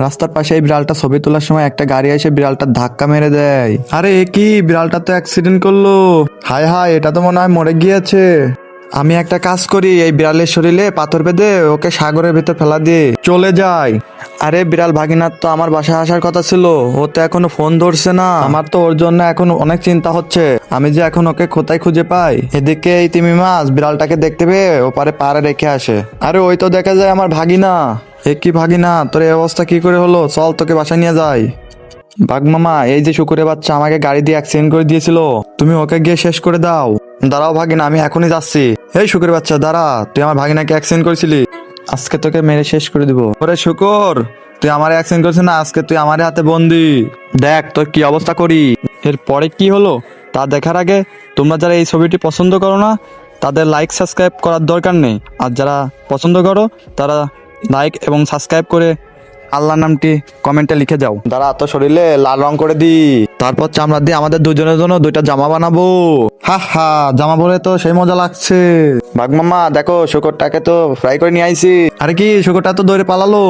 রাস্তার পাশে এই বিড়ালটা ছবি তোলার সময় একটা গাড়ি এসে বিড়ালটা ধাক্কা মেরে দেয়। আরে এ কি, বিড়ালটা তো অ্যাক্সিডেন্ট করলো। হায় হায়, এটা তো মনে হয় মরে গিয়েছে। আমি একটা কাজ করি, এই বিড়ালের শরীরে পাথর বেঁধে ওকে সাগরের ভেতর ফেলা দিয়ে চলে যাই। আরে বিড়াল ভাগিনার তো আমার বাসায় আসার কথা ছিল, ও তো এখনো ফোন ধরছে না। আমার তো ওর জন্য এখন অনেক চিন্তা হচ্ছে, আমি যে এখন ওকে কোথায় খুঁজে পাই। এদিকে এই তিমি মাছ বিড়ালটাকে দেখতে পেয়ে ওপারে পাড়ে রেখে আসে। আরে ওই তো দেখা যায় আমার ভাগিনা। এ কি ভাগিনা, তোর এই অবস্থা কি করে হলো? চল তোকে বাসায় নিয়ে যাই। বাঘ মামা, এই যে শুকুরের বাচ্চা আমাকে গাড়ি দিয়ে অ্যাক্সিডেন্ট করে দিয়েছিল, তুমি ওকে গিয়ে শেষ করে দাও। দাঁড়াও ভাগিনা, আমি এখনই যাচ্ছি। এই শুকুরের বাচ্চা দাঁড়া, তুই আমার ভাগিনাকে অ্যাক্সিডেন্ট করেছিলি, আজকে তোকে মেরে শেষ করে দিব। ওরে শুকর, তুই আমার অ্যাক্সিডেন্ট করেছিস না, আজকে তুই আমার হাতে বন্দি। দেখ তোর কি অবস্থা করি। এরপরে কি হলো তা দেখার আগে তোমরা যারা এই ছবিটি পছন্দ করো না তাদের লাইক সাবস্ক্রাইব করার দরকার নেই, আর যারা পছন্দ করো তারা লাইক এবং সাবস্ক্রাইব করে আল্লাহর নামটি কমেন্টে লিখে যাও। দাঁড়া, তো শরীরে লাল রং করে দি, তারপর চামড়া দিয়ে আমাদের দুজনের জন্য দুইটা জামা বানাবো। হা হা, জামা পরে তো সেই মজা লাগছে। বাঘ মামা দেখো, শুকরটাকে তো ফ্রাই করে নিয়ে আইছি। আরে কি, শুকরটা তো দৌড়ে পালালো।